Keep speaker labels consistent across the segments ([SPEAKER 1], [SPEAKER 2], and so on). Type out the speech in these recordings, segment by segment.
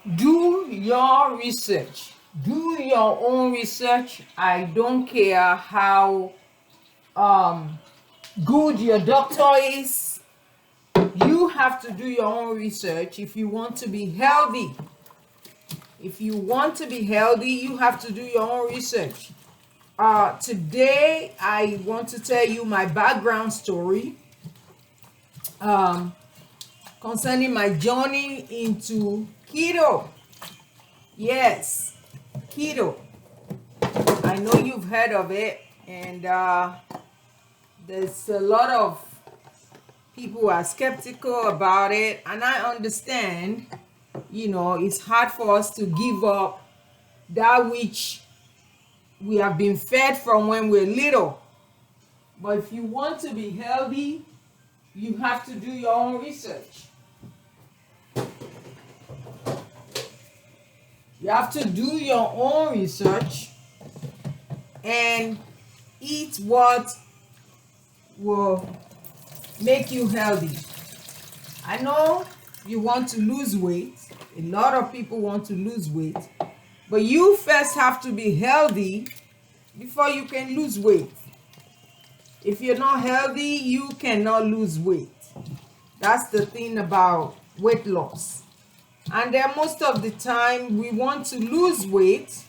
[SPEAKER 1] Do your research. Do your own research. I don't care how um good your doctor is. You have to do your own research if you want to be healthy. If you want to be healthy, you have to do your own research. Today I want to tell you my background story um, concerning my journey into keto. Yes, keto. I know you've heard of it, and there's a lot of people who are skeptical about it, and I understand. It's hard for us to give up that which we have been fed from when we're little. But if you want to be healthy, you have to do your own research. You have to do your own research and eat what will make you healthy. I know you want to lose weight. A lot of people want to lose weight. But you first have to be healthy before you can lose weight. If you're not healthy, you cannot lose weight. That's the thing about weight loss. And then most of the time, we want to lose weight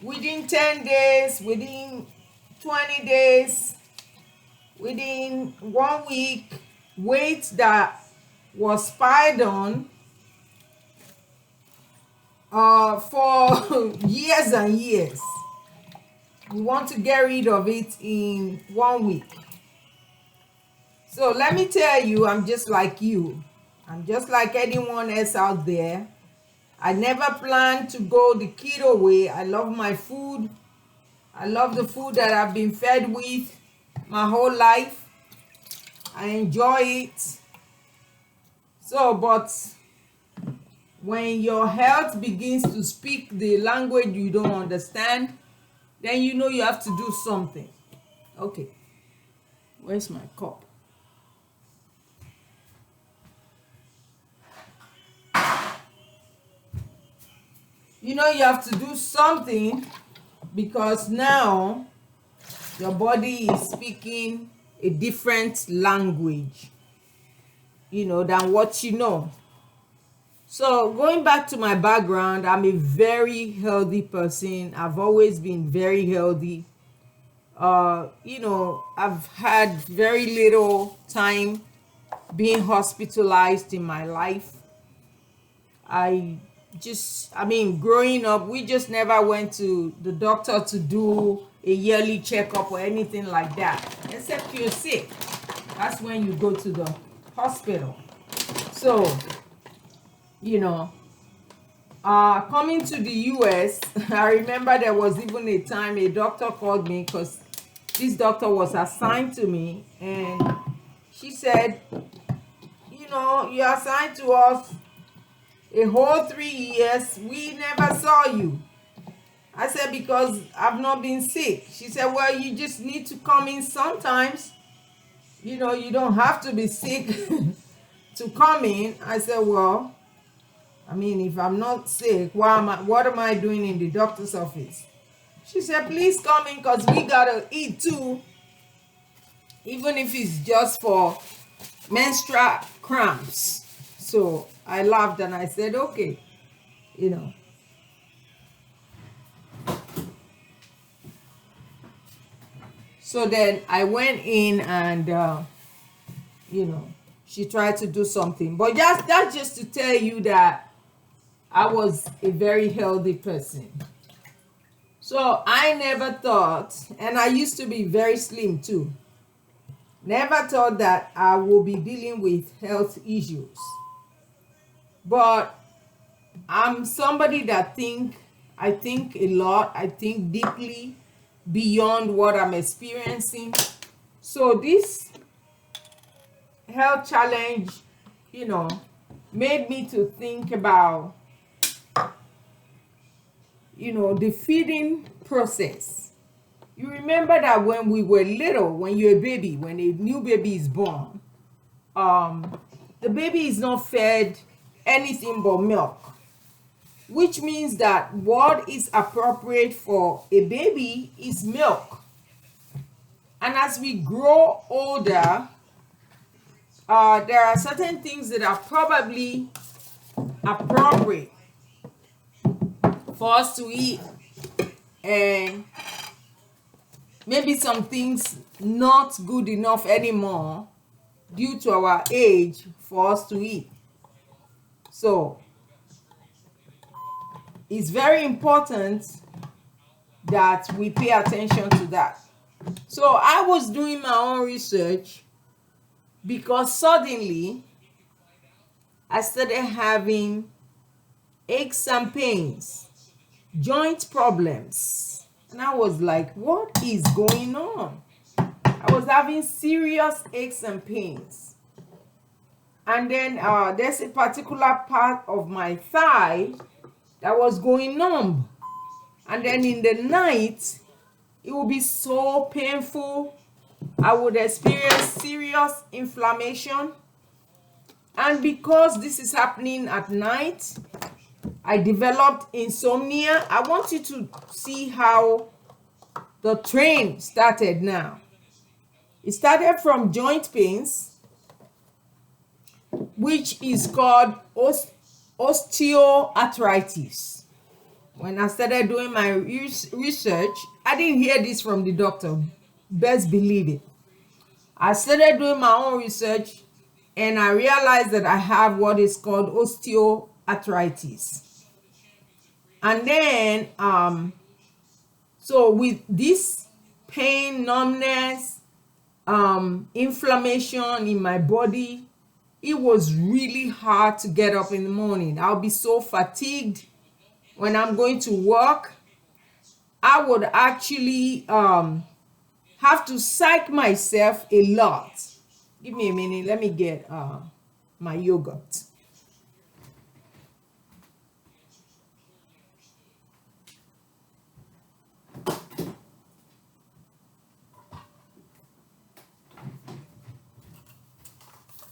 [SPEAKER 1] within 10 days, within 20 days, within 1 week, weight that was spied on for years and years. We want to get rid of it in 1 week. So let me tell you, I'm just like you. I'm just like anyone else out there. I never planned to go the keto way. I love my food. I love the food that I've been fed with my whole life. I enjoy it. So, but when your health begins to speak the language you don't understand, then you know you have to do something. Okay, where's my cup? You have to do something because now your body is speaking a different language, than what you know. So going back to my background, I'm a very healthy person. I've always been very healthy. I've had very little time being hospitalized in my life. Growing up, we just never went to the doctor to do a yearly checkup or anything like that. Except you're sick. That's when you go to the hospital. So, coming to the US, I remember there was even a time a doctor called me because this doctor was assigned to me, and she said, you're assigned to us a whole 3 years. We never saw you. I said, because I've not been sick. She said, well, you just need to come in sometimes. You don't have to be sick to come in. I said, well, if I'm not sick, what am I doing in the doctor's office? She said, please come in because we gotta eat too. Even if it's just for menstrual cramps. So I laughed and I said, okay, So then I went in and, she tried to do something. But that's just to tell you that I was a very healthy person. So I never thought, and I used to be very slim too, never thought that I would be dealing with health issues. But I'm somebody that I think a lot, I think deeply beyond what I'm experiencing. So this health challenge, made me to think about, the feeding process. You remember that when we were little, when you're a baby, when a new baby is born, the baby is not fed anything but milk, which means that what is appropriate for a baby is milk. And as we grow older, there are certain things that are probably appropriate for us to eat, and maybe some things not good enough anymore due to our age for us to eat. So it's very important that we pay attention to that. So I was doing my own research because suddenly I started having aches and pains, joint problems, and I was like, what is going on? I was having serious aches and pains. And then there's a particular part of my thigh that was going numb. And then in the night, it would be so painful. I would experience serious inflammation. And because this is happening at night, I developed insomnia. I want you to see how the train started now. It started from joint pains, which is called osteoarthritis. When I started doing my research, I didn't hear this from the doctor. Best believe it. I started doing my own research and I realized that I have what is called osteoarthritis. And then, so with this pain, numbness, inflammation in my body, it was really hard to get up in the morning. I'll be so fatigued when I'm going to work. I would actually have to psych myself a lot. Give me a minute. Let me get my yogurt.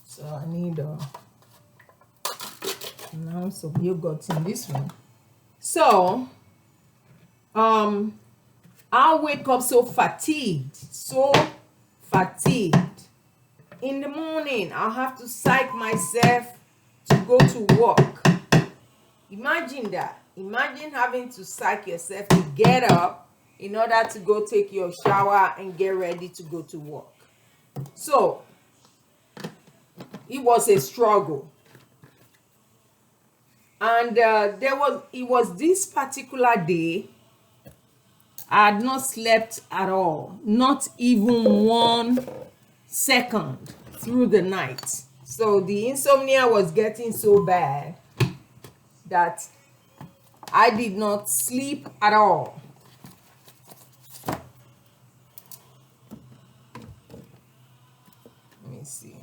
[SPEAKER 1] So I need an ounce of yogurt in this one. So I'll wake up so fatigued. In the morning, I'll have to psych myself to go to work. Imagine that. Imagine having to psych yourself to get up in order to go take your shower and get ready to go to work. So it was a struggle. And it was this particular day, I had not slept at all, not even 1 second through the night. So the insomnia was getting so bad that I did not sleep at all. Let me see.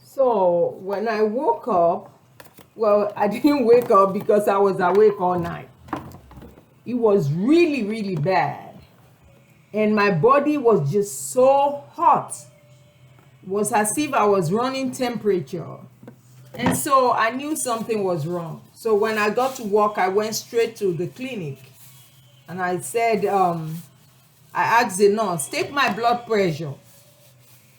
[SPEAKER 1] So when I woke up, well, I didn't wake up because I was awake all night. It was really, really bad. And my body was just so hot. It was as if I was running temperature. And so I knew something was wrong. So when I got to work, I went straight to the clinic. And I said, I asked the nurse, take my blood pressure.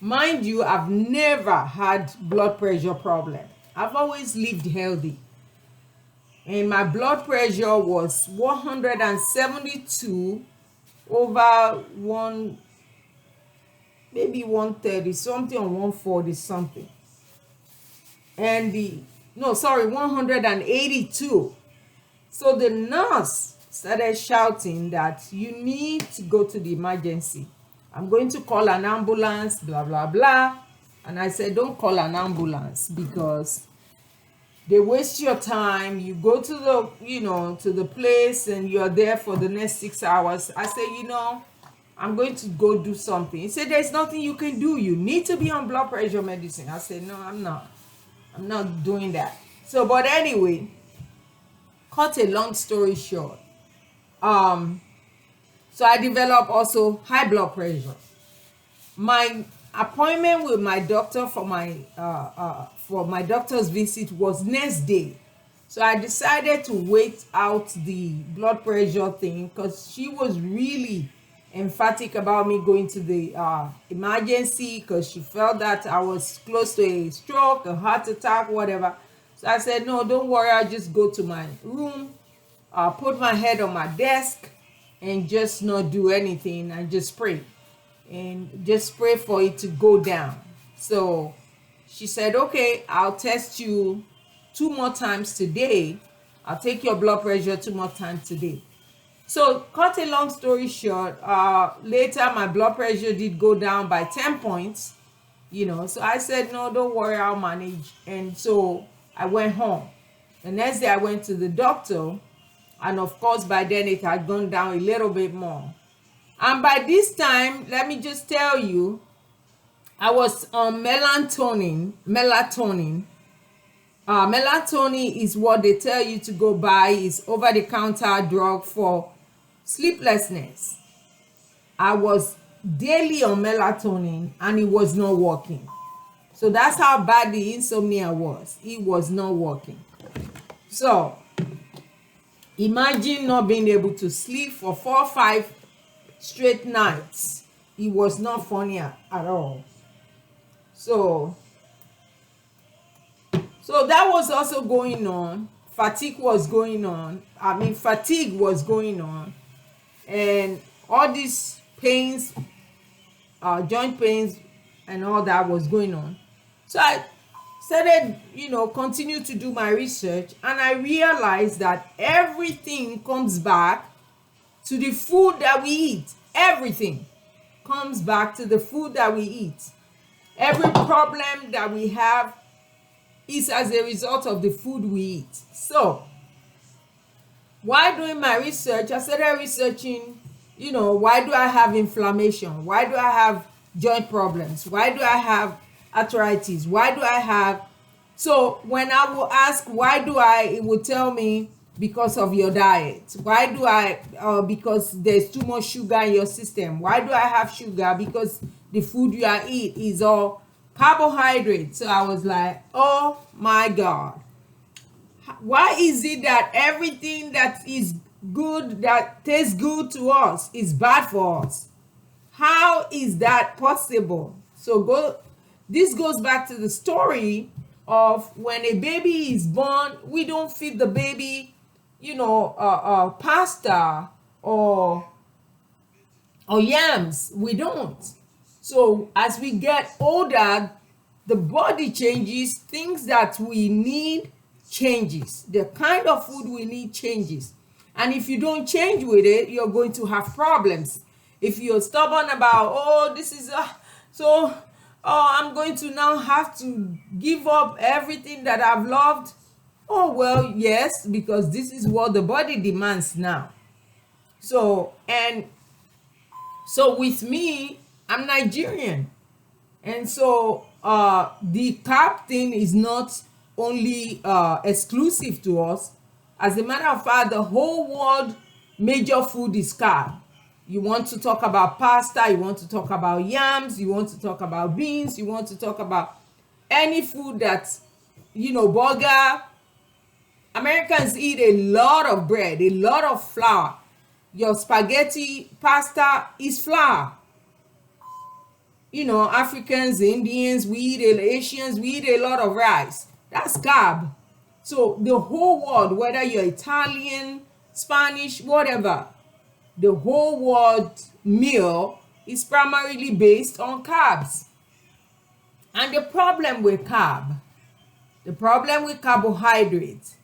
[SPEAKER 1] Mind you, I've never had blood pressure problem. I've always lived healthy. And my blood pressure was 172 over 1, maybe 130 something or 140 something. And the no, sorry, 182. So the nurse started shouting that you need to go to the emergency. I'm going to call an ambulance, blah, blah, blah. And I said, don't call an ambulance because they waste your time. You go to to the place and you're there for the next 6 hours. I said, I'm going to go do something. He said, there's nothing you can do. You need to be on blood pressure medicine. I said, no, I'm not. I'm not doing that. So, but anyway, cut a long story short. So I developed also high blood pressure. My appointment with my doctor for my doctor's visit was next day. So I decided to wait out the blood pressure thing because she was really emphatic about me going to the emergency because she felt that I was close to a stroke, a heart attack, whatever. So I said, no, don't worry, I'll just go to my room, put my head on my desk and just not do anything and just pray. And just pray for it to go down. So she said, okay, I'll test you 2 more times today. I'll take your blood pressure 2 more times today. So cut a long story short, later my blood pressure did go down by 10 points, so I said, no, don't worry, I'll manage. And so I went home. The next day I went to the doctor, and of course by then it had gone down a little bit more. And by this time, let me just tell you, I was on melatonin. Melatonin is what they tell you to go buy. It's over-the-counter drug for sleeplessness. I was daily on melatonin and it was not working. So that's how bad the insomnia was. It was not working. So imagine not being able to sleep for 4 or 5 straight nights. It was not funny at all. So that was also going on. Fatigue was going on. And all these pains, joint pains and all that was going on. So I started, continue to do my research, and I realized that everything comes back to the food that we eat. Everything comes back to the food that we eat. Every problem that we have is as a result of the food we eat. So while doing my research, I started researching, why do I have inflammation? Why do I have joint problems? Why do I have arthritis? Why do I have... So when I will ask, it will tell me, because of your diet. Why do I, because there's too much sugar in your system. Why do I have sugar? Because the food you are eat is all carbohydrates. So I was like, oh my God. Why is it that everything that is good, that tastes good to us, is bad for us? How is that possible? So this goes back to the story of when a baby is born, we don't feed the baby pasta or yams. We don't. So as we get older, the body changes. Things that we need changes. The kind of food we need changes. And if you don't change with it, you're going to have problems. If you're stubborn about, I'm going to now have to give up everything that I've loved. Oh, well, yes, because this is what the body demands now. So with me, I'm Nigerian. And so the carb thing is not only exclusive to us. As a matter of fact, the whole world major food is carb. You want to talk about pasta, you want to talk about yams, you want to talk about beans, you want to talk about any food that's, burger. Americans eat a lot of bread, a lot of flour. Your spaghetti, pasta is flour. Africans, Indians, Asians, we eat a lot of rice. That's carb. So the whole world, whether you're Italian, Spanish, whatever, the whole world meal is primarily based on carbs. And the problem with carb The problem with carbohydrates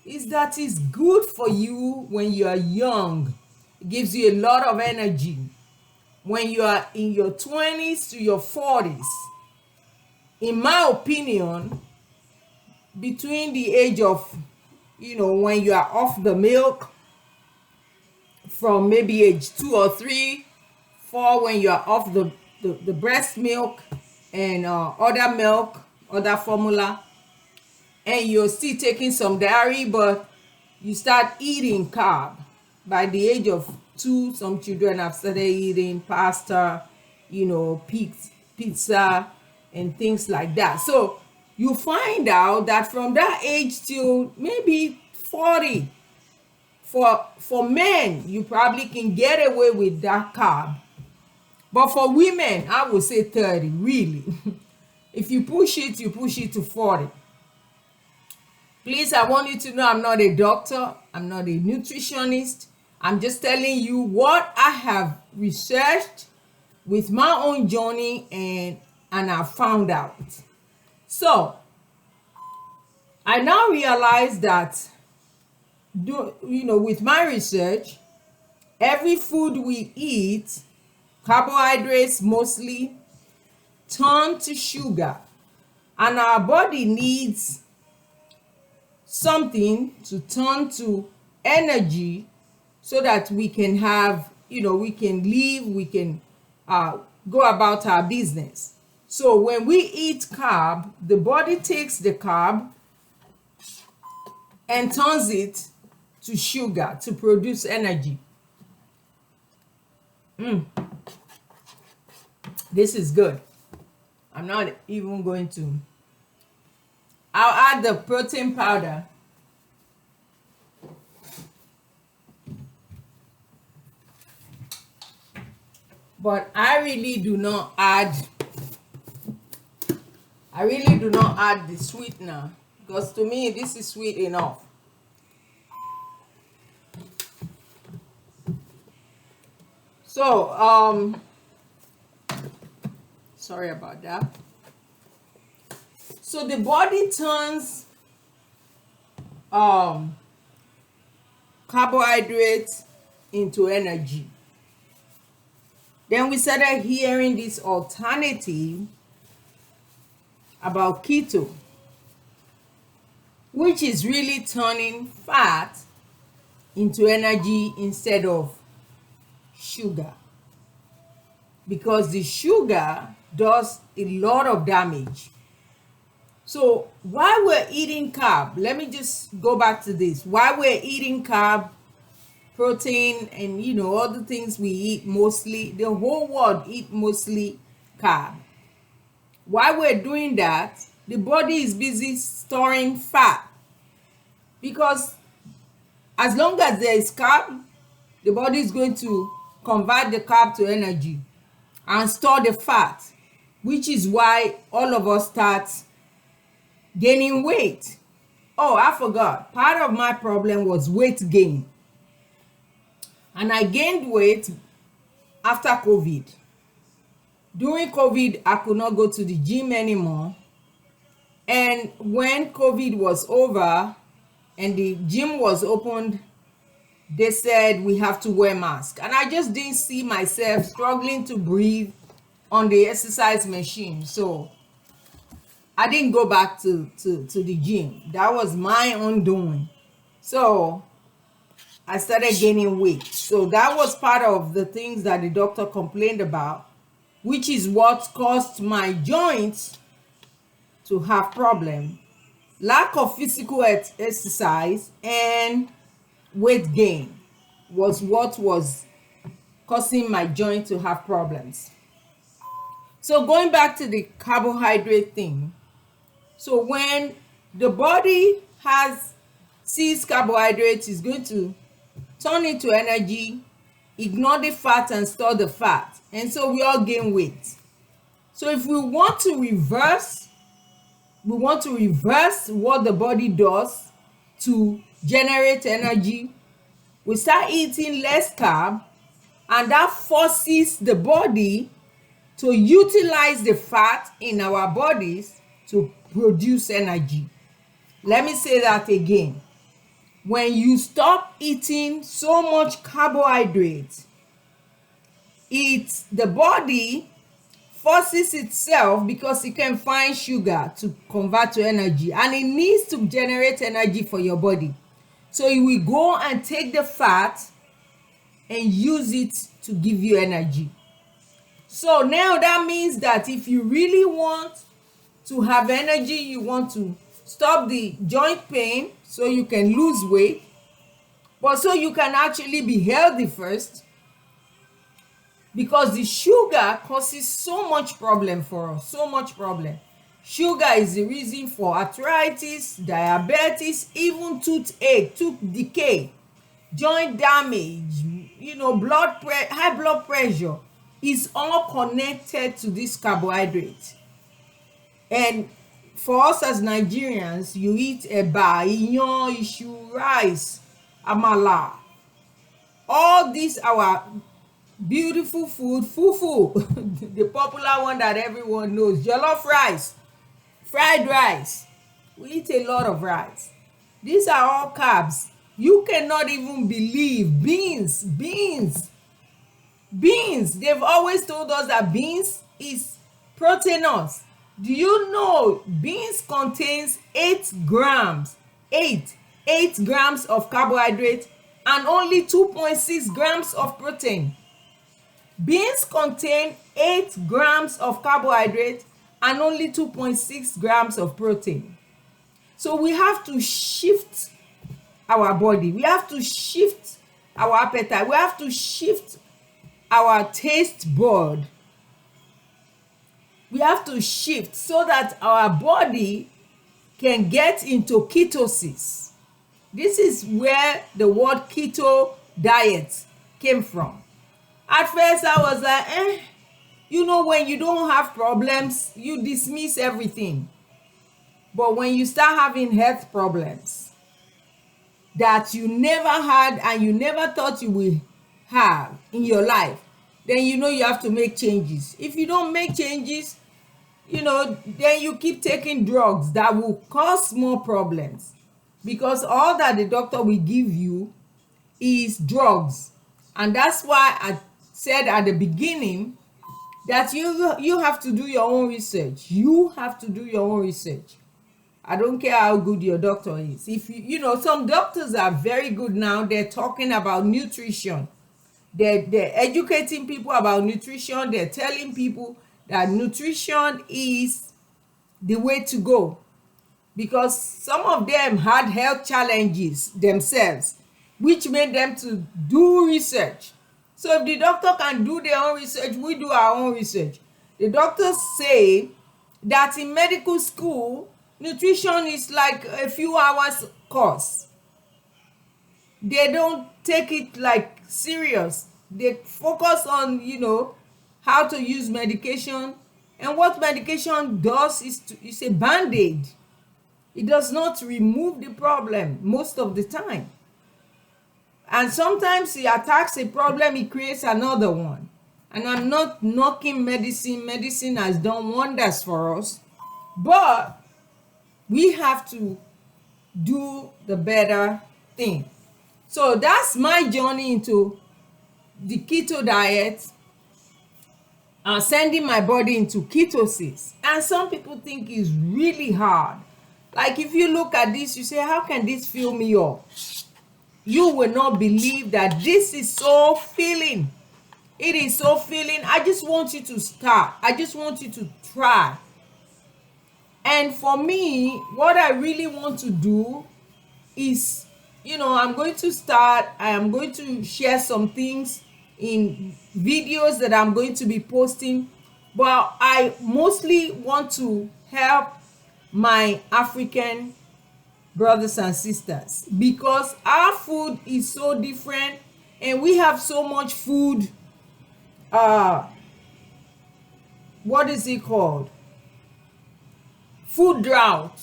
[SPEAKER 1] is that it's good for you when you are young. It gives you a lot of energy. When you are in your 20s to your 40s, in my opinion, between the age of, when you are off the milk, from maybe age 2 or 3, 4, when you are off the breast milk and other milk, other formula, and you're still taking some dairy, but you start eating carb. By the age of 2, some children have started eating pasta, pizza and things like that. So you find out that from that age till maybe 40, for men, you probably can get away with that carb. But for women, I would say 30, really. If you push it, you push it to 40. Please, I want you to know I'm not a doctor. I'm not a nutritionist. I'm just telling you what I have researched with my own journey and I found out. So, I now realize that, with my research, every food we eat, carbohydrates mostly, turn to sugar. And our body needs something to turn to energy so that we can have, we can live, we can go about our business. So when we eat carb, the body takes the carb and turns it to sugar to produce energy. This is good. I'm not even going to. I'll add the protein powder. But I really do not add the sweetener, because to me this is sweet enough. So sorry about that. So the body turns carbohydrates into energy. Then we started hearing this alternative about keto, which is really turning fat into energy instead of sugar, because the sugar does a lot of damage. So while we're eating carb, let me just go back to this. While we're eating carb, protein, and all the things we eat, mostly the whole world eat mostly carb. While we're doing that, the body is busy storing fat, because as long as there is carb, the body is going to convert the carb to energy and store the fat, which is why all of us start gaining weight. Oh, I forgot. Part of my problem was weight gain. And I gained weight after COVID. During COVID, I could not go to the gym anymore. And when COVID was over and the gym was opened, they said we have to wear masks. And I just didn't see myself struggling to breathe on the exercise machine. So I didn't go back to the gym. That was my undoing. So I started gaining weight. So that was part of the things that the doctor complained about, which is what caused my joints to have problem. Lack of physical exercise and weight gain was what was causing my joint to have problems. So going back to the carbohydrate thing. So when the body sees carbohydrates, is going to turn into energy, ignore the fat and store the fat. And so we all gain weight. So if we want to reverse what the body does to generate energy, we start eating less carb, and that forces the body to utilize the fat in our bodies to produce energy. Let me say that again. When you stop eating so much carbohydrate, the body forces itself, because it can find sugar to convert to energy, and it needs to generate energy for your body. So it will go and take the fat and use it to give you energy. So now that means that if you really want to have energy, you want to stop the joint pain so you can lose weight, but so you can actually be healthy first, because the sugar causes so much problem for us, so much problem. Sugar is the reason for arthritis, diabetes, even toothache, tooth decay, joint damage, high blood pressure. Is all connected to this carbohydrate. And for us as Nigerians, you eat eba, iyan, iṣu, rice, amala, all these our beautiful food, fufu, the popular one that everyone knows, jollof rice, fried rice. We eat a lot of rice. These are all carbs. You cannot even believe beans. They've always told us that beans is proteinous. Do you know beans contains 8 grams of carbohydrate and only 2.6 grams of protein? Beans contain 8 grams of carbohydrate and only 2.6 grams of protein. So we have to shift our body. We have to shift our appetite. We have to shift our taste bud. We have to shift so that our body can get into ketosis. This is where the word keto diet came from. At first I was like, when you don't have problems, you dismiss everything. But when you start having health problems that you never had and you never thought you will have in your life, then you have to make changes. If you don't make changes, then you keep taking drugs that will cause more problems, because all that the doctor will give you is drugs. And that's why I said at the beginning that you have to do your own research. You have to do your own research. I don't care how good your doctor is. If some doctors are very good now. They're talking about nutrition. They're educating people about nutrition. They're telling people that nutrition is the way to go, because some of them had health challenges themselves, which made them to do research. So if the doctor can do their own research, we do our own research. The doctors say that in medical school, nutrition is like a few hours course. They don't take it like serious. They focus on how to use medication, and what medication does is a band-aid. It does not remove the problem most of the time, and sometimes it attacks a problem, it creates another one. And I'm not knocking medicine has done wonders for us, but we have to do the better thing. So that's my journey into the keto diet, sending my body into ketosis. And some people think it's really hard. Like if you look at this, you say, how can this fill me up? You will not believe that this is so filling. It is so filling. I just want you to start. I just want you to try. And for me, what I really want to do is, I'm going to start. I am going to share some things in videos that I'm going to be posting, but I mostly want to help my African brothers and sisters, because our food is so different and we have so much food, what is it called? Food drought.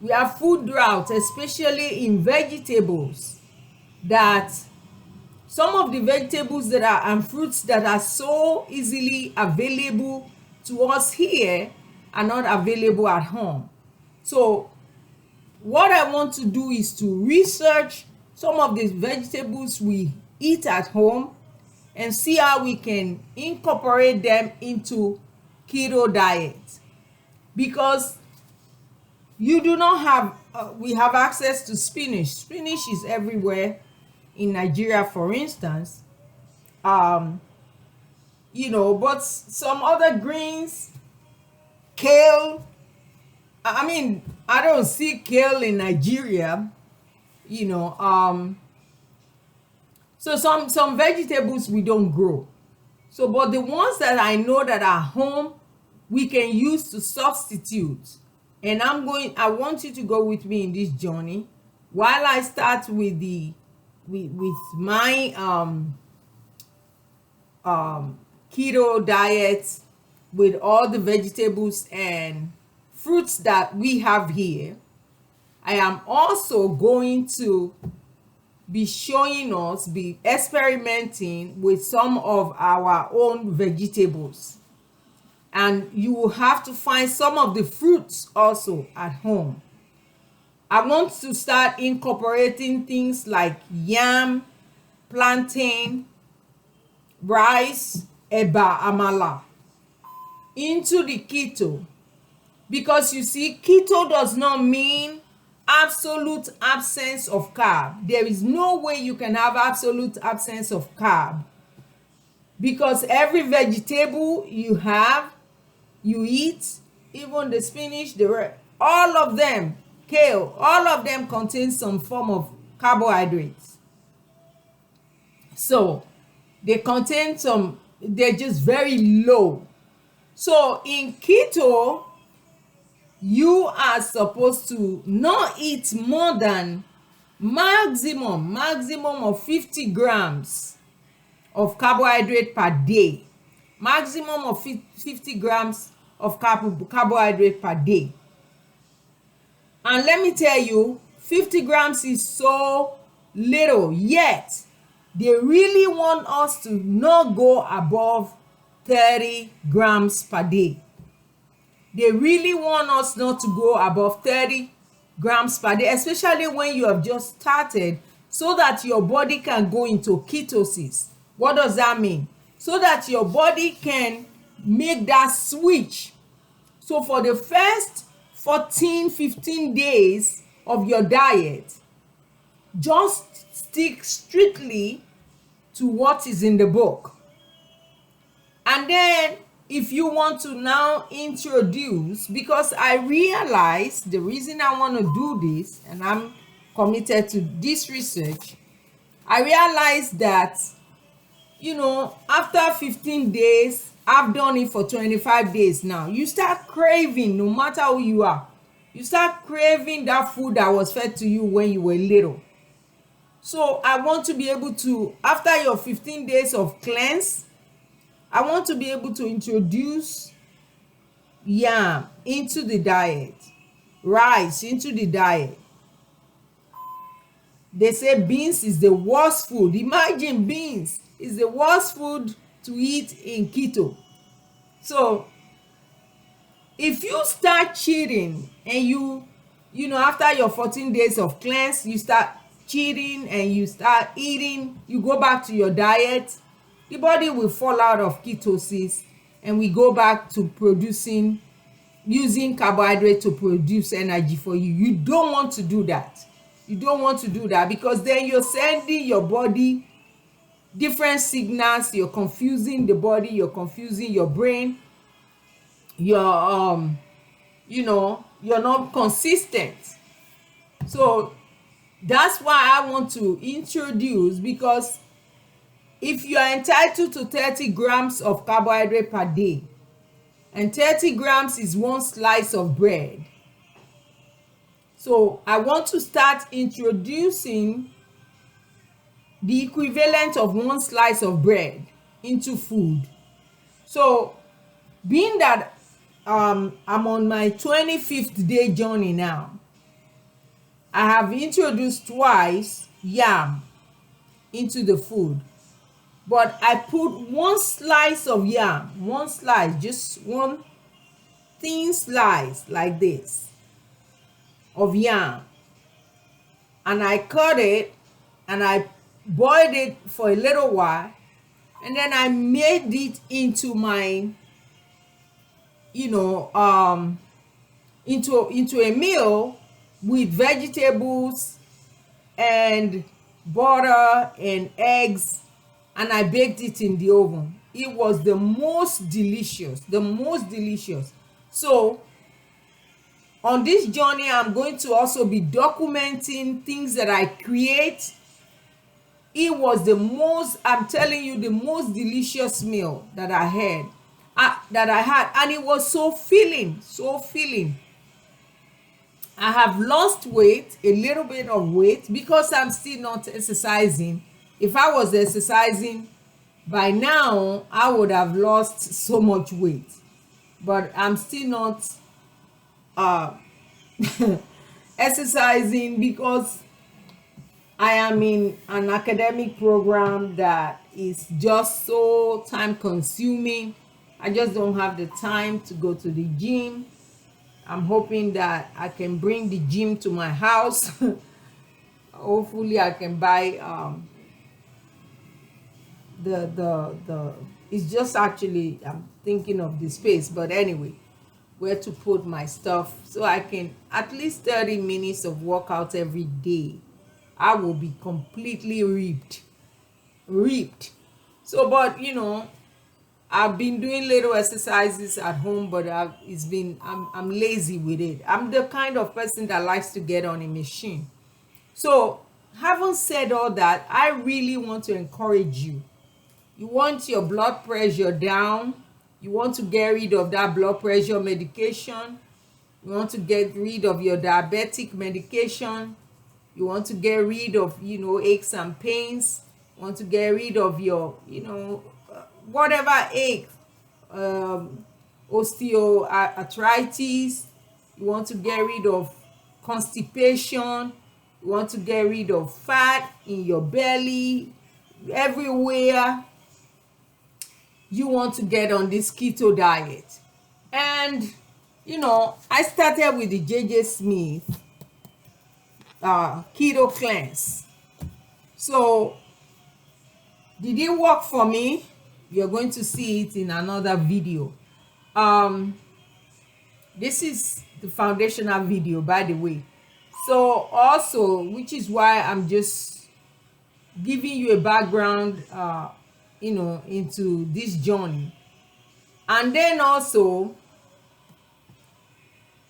[SPEAKER 1] We have food drought, especially in vegetables, that some of the vegetables that are and fruits that are so easily available to us here are not available at home. So what I want to do is to research some of the vegetables we eat at home and see how we can incorporate them into keto diet, because you do not have we have access to spinach is everywhere in Nigeria, for instance. um but some other greens, kale, I mean, I don't see kale in Nigeria. you know um so some vegetables we don't grow. So but the ones that I know that are home, we can use to substitute. And I want you to go with me in this journey while I start with my keto diet, with all the vegetables and fruits that we have here. I am also going to be experimenting with some of our own vegetables. And you will have to find some of the fruits also at home. I want to start incorporating things like yam, plantain, rice, eba, amala into the keto. Because you see, keto does not mean absolute absence of carb. There is no way you can have absolute absence of carb, because every vegetable you eat, even the spinach, all of them, kale, all of them contain some form of carbohydrates. So they're just very low. So in keto, you are supposed to not eat more than maximum of 50 grams of carbohydrate per day. Maximum of 50 grams of carbohydrate per day. And let me tell you, 50 grams is so little, yet they really want us to not go above 30 grams per day. They really want us not to go above 30 grams per day, especially when you have just started, so that your body can go into ketosis. What does that mean? So that your body can make that switch. So for the first 14-15 days of your diet, just stick strictly to what is in the book. And then if you want to now introduce, because I realize the reason I want to do this, and I'm committed to this research, I realized that, after 15 days, I've done it for 25 days now, you start craving, no matter who you are, you start craving that food that was fed to you when you were little. So I want to be able to, after your 15 days of cleanse, I want to be able to introduce yam into the diet, rice into the diet. They say beans is the worst food. Imagine, beans is the worst food to eat in keto. So if you start cheating and you after your 14 days of cleanse, you start cheating and you start eating, you go back to your diet, the body will fall out of ketosis and we go back to using carbohydrate to produce energy for you. You don't want to do that. You don't want to do that, because then you're sending your body different signals. You're confusing the body, you're confusing your brain. You're not consistent. So that's why I want to introduce, because if you are entitled to 30 grams of carbohydrate per day, and 30 grams is one slice of bread, so I want to start introducing the equivalent of one slice of bread into food. So being that I'm on my 25th day journey now, I have introduced twice yam into the food. But I put one slice of yam, just one thin slice like this of yam and I cut it and I boiled it for a little while, and then I made it into my, you know, into a meal with vegetables and butter and eggs, and I baked it in the oven. It was the most delicious, the most delicious. So on this journey, I'm going to also be documenting things that I create. It was the most, I'm telling you, the most delicious meal that I had, and it was so filling, so filling. I have lost weight, a little bit of weight, because I'm still not exercising. If I was exercising by now, I would have lost so much weight. But I'm still not uh, exercising because I am in an academic program that is just so time consuming. I just don't have the time to go to the gym. I'm hoping that I can bring the gym to my house. Hopefully I can buy the it's just actually, I'm thinking of the space, but anyway, where to put my stuff so I can at least 30 minutes of workout every day. I will be completely ripped. So, but I've been doing little exercises at home, but I'm lazy with it. I'm the kind of person that likes to get on a machine. So, having said all that, I really want to encourage you. You want your blood pressure down. You want to get rid of that blood pressure medication. You want to get rid of your diabetic medication. You want to get rid of, aches and pains. You want to get rid of your, whatever ache, osteoarthritis. You want to get rid of constipation. You want to get rid of fat in your belly, everywhere. You want to get on this keto diet. And I started with the JJ Smith keto cleanse. So did it work for me? You're going to see it in another video. This is the foundational video, by the way. So also, which is why I'm just giving you a background into this journey. And then also,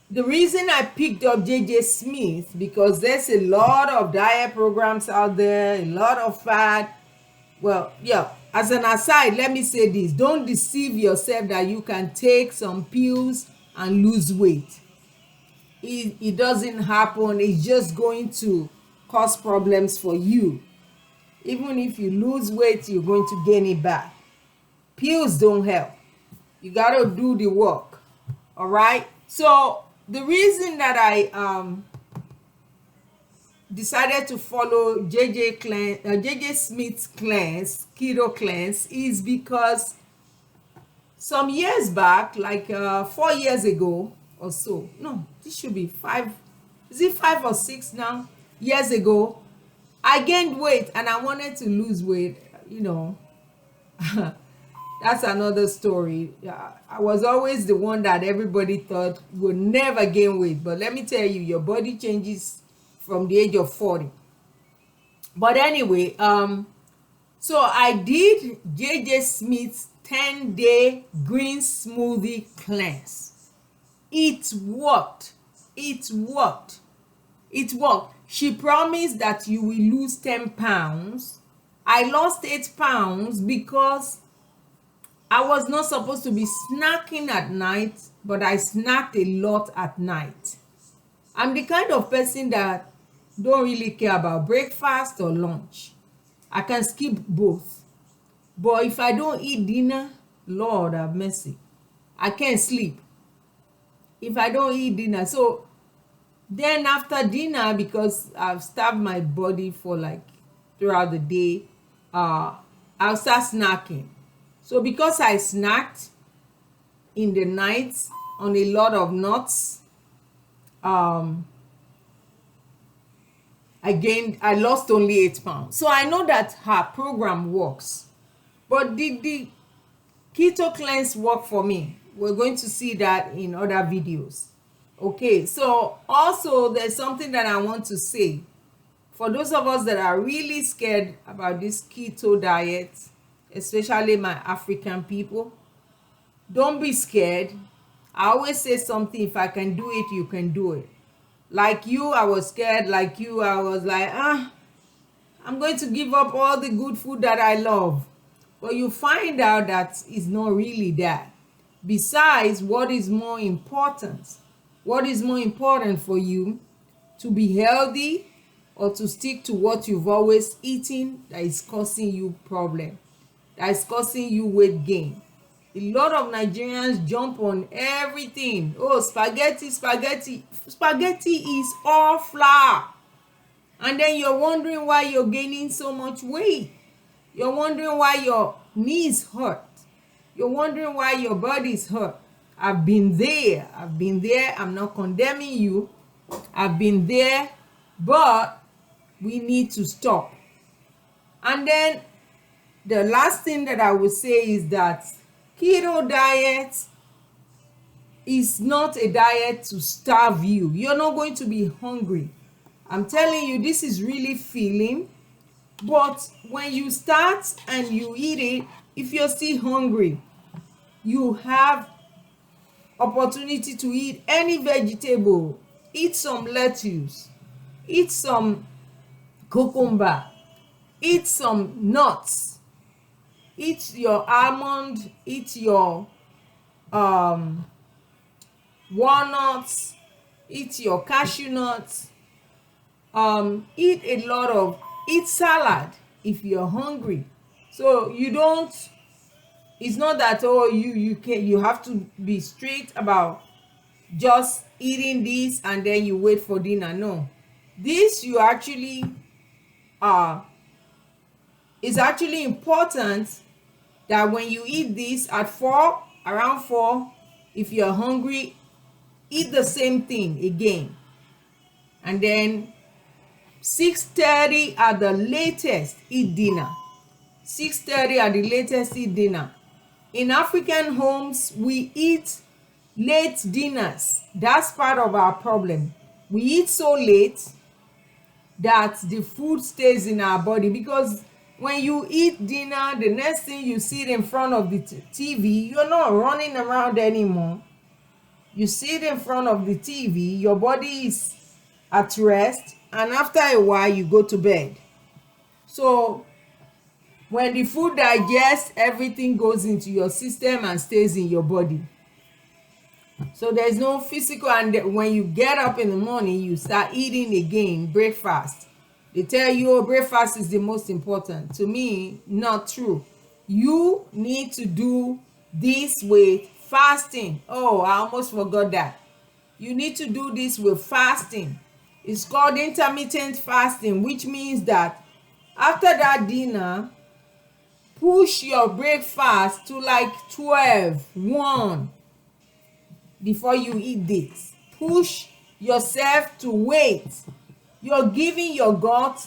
[SPEAKER 1] the reason I picked up JJ Smith, because there's a lot of diet programs out there, a lot of fat. Well, yeah, as an aside, let me say this: don't deceive yourself that you can take some pills and lose weight. It doesn't happen. It's just going to cause problems for you. Even if you lose weight, you're going to gain it back. Pills don't help. You got to do the work. All right? So the reason that I decided to follow JJ Smith's cleanse, keto cleanse, is because some years back, like 4 years ago or so, no, this should be 5, is it 5 or 6 now, years ago, I gained weight and I wanted to lose weight. That's another story. I was always the one that everybody thought would never gain weight. But let me tell you, your body changes from the age of 40. But anyway, so I did JJ Smith's 10-day green smoothie cleanse. It worked. It worked. It worked. She promised that you will lose 10 pounds. I lost 8 pounds because I was not supposed to be snacking at night, but I snacked a lot at night. I'm the kind of person that don't really care about breakfast or lunch. I can skip both. But if I don't eat dinner, Lord have mercy, I can't sleep if I don't eat dinner. So then after dinner, because I've starved my body for like throughout the day, I'll start snacking. So because I snacked in the night on a lot of nuts, I lost only 8 pounds. So I know that her program works. But did the keto cleanse work for me? We're going to see that in other videos. Okay, so also there's something that I want to say. For those of us that are really scared about this keto diet, especially my African people, don't be scared. I always say something: if I can do it, you can do it. Like you, I was scared. Like you, I was like, I'm going to give up all the good food that I love. But you find out that it's not really that. Besides, what is more important? What is more important for you? To be healthy or to stick to what you've always eaten that is causing you problem, that is causing you weight gain? A lot of Nigerians jump on everything. Oh, spaghetti, spaghetti. Spaghetti is all flour. And then you're wondering why you're gaining so much weight. You're wondering why your knees hurt. You're wondering why your body's hurt. I've been there. I'm not condemning you. I've been there, but we need to stop. And then the last thing that I would say is that keto diet is not a diet to starve you. You're not going to be hungry. I'm telling you, this is really filling. But when you start and you eat it, if you're still hungry, you have opportunity to eat any vegetable. Eat some lettuce, eat some cucumber, eat some nuts, eat your almond, eat your walnuts, eat your cashew nuts, eat salad if you're hungry. So you don't, it's not that, oh, you have to be strict about just eating this and then you wait for dinner. No, this you actually is actually important that when you eat this at around 4, if you're hungry, eat the same thing again. And then 6:30 at the latest, eat dinner. 6:30 at the latest, eat dinner. In African homes, we eat late dinners. That's part of our problem. We eat so late that the food stays in our body, because when you eat dinner, the next thing you sit in front of the TV, you're not running around anymore. You sit in front of the TV, your body is at rest, and after a while you go to bed. So when the food digests, everything goes into your system and stays in your body. So there's no physical, and when you get up in the morning, you start eating again, breakfast. They tell you, oh, breakfast is the most important. To me, not true. You need to do this with fasting. Oh, I almost forgot that. You need to do this with fasting. It's called intermittent fasting, which means that after that dinner, push your breakfast to like 12, 1 before you eat this. Push yourself to wait. You're giving your gut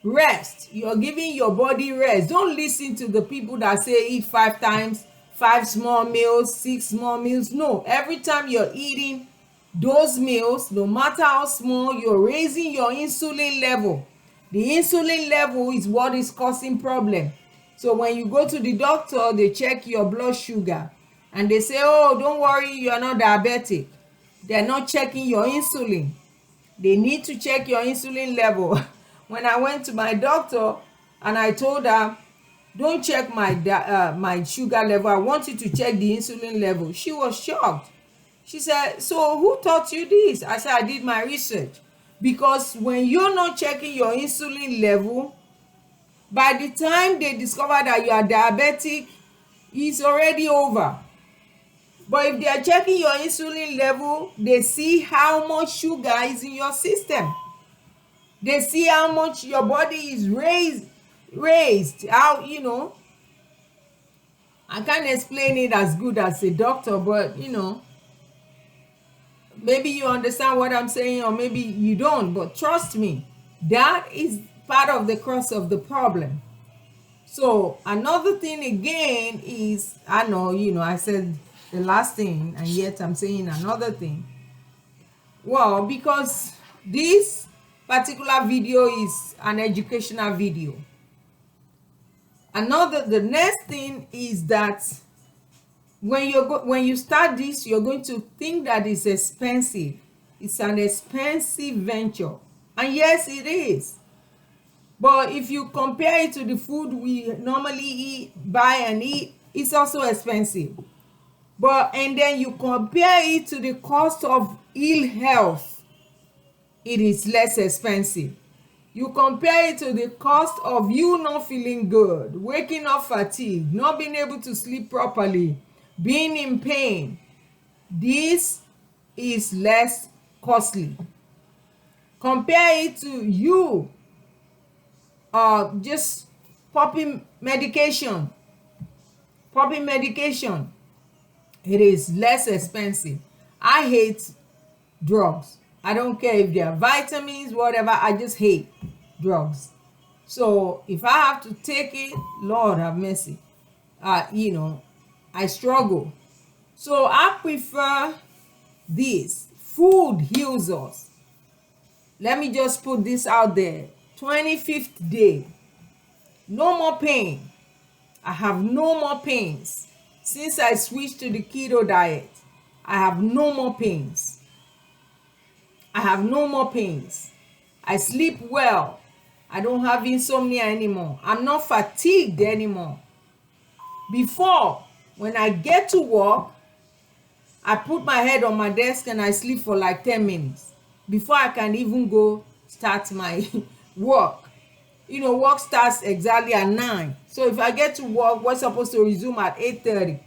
[SPEAKER 1] rest. You're giving your body rest. Don't listen to the people that say eat 5 times, 5 small meals, 6 small meals. No, every time you're eating those meals, no matter how small, you're raising your insulin level. The insulin level is what is causing problem. So when you go to the doctor, they check your blood sugar and they say, oh, don't worry, you are not diabetic. They're not checking your insulin. They need to check your insulin level. When I went to my doctor and I told her, don't check my sugar level, I want you to check the insulin level, she was shocked. She said, so who taught you this? I said, I did my research. Because when you're not checking your insulin level, by the time they discover that you are diabetic, it's already over. But if they are checking your insulin level, they see how much sugar is in your system. They see how much your body is raised. How, I can't explain it as good as a doctor, but, maybe you understand what I'm saying or maybe you don't. But trust me, That is part of the crux of the problem. So another thing again is, I know, I said the last thing, and yet I'm saying another thing. Well, because this particular video is an educational video. The next thing is that when you start this, you're going to think that it's expensive. It's an expensive venture, and yes, it is. But if you compare it to the food we normally buy and eat, it's also expensive. And then you compare it to the cost of ill health, it is less expensive. You compare it to the cost of you not feeling good, waking up fatigued, not being able to sleep properly, being in pain. This is less costly. Compare it to you just popping medication. It is less expensive. I hate drugs. I don't care if they are vitamins, whatever. I just hate drugs. So if I have to take it, Lord have mercy. I struggle. So I prefer this. Food heals us. Let me just put this out there. 25th day. No more pain. I have no more pains. Since I switched to the keto diet, I have no more pains. I sleep well. I don't have insomnia anymore. I'm not fatigued anymore. Before, when I get to work, I put my head on my desk and I sleep for like 10 minutes before I can even go start my work. Work starts exactly at 9. So if I get to work, we're supposed to resume at 8:30.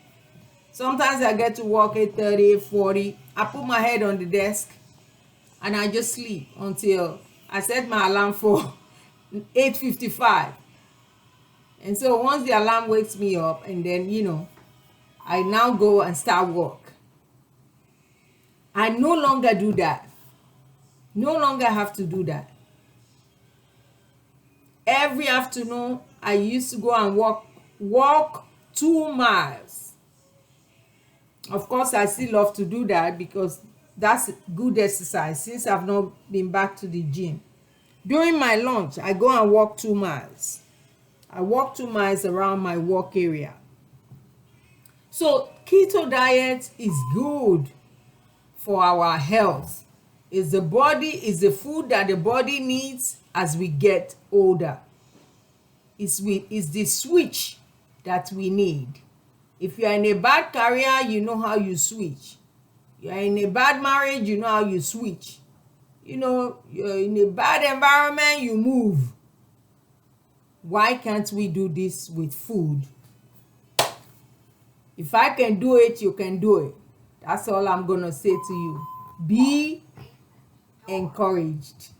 [SPEAKER 1] Sometimes I get to work 8:30, 8:40. I put my head on the desk and I just sleep until I set my alarm for 8:55. And so once the alarm wakes me up, and then I now go and start work. I no longer do that. No longer have to do that. Every afternoon I used to go and walk 2 miles. Of course, I still love to do that because that's good exercise since I've not been back to the gym. During my lunch, I go and walk 2 miles. I walk 2 miles around my work area. So keto diet is good for our health. It's the food that the body needs as we get older. It's the switch that we need. If you are in a bad career, you know how you switch. You are in a bad marriage, you know how you switch. You're in a bad environment, you move. Why can't we do this with food? If I can do it, you can do it. That's all I'm going to say to you. Be encouraged.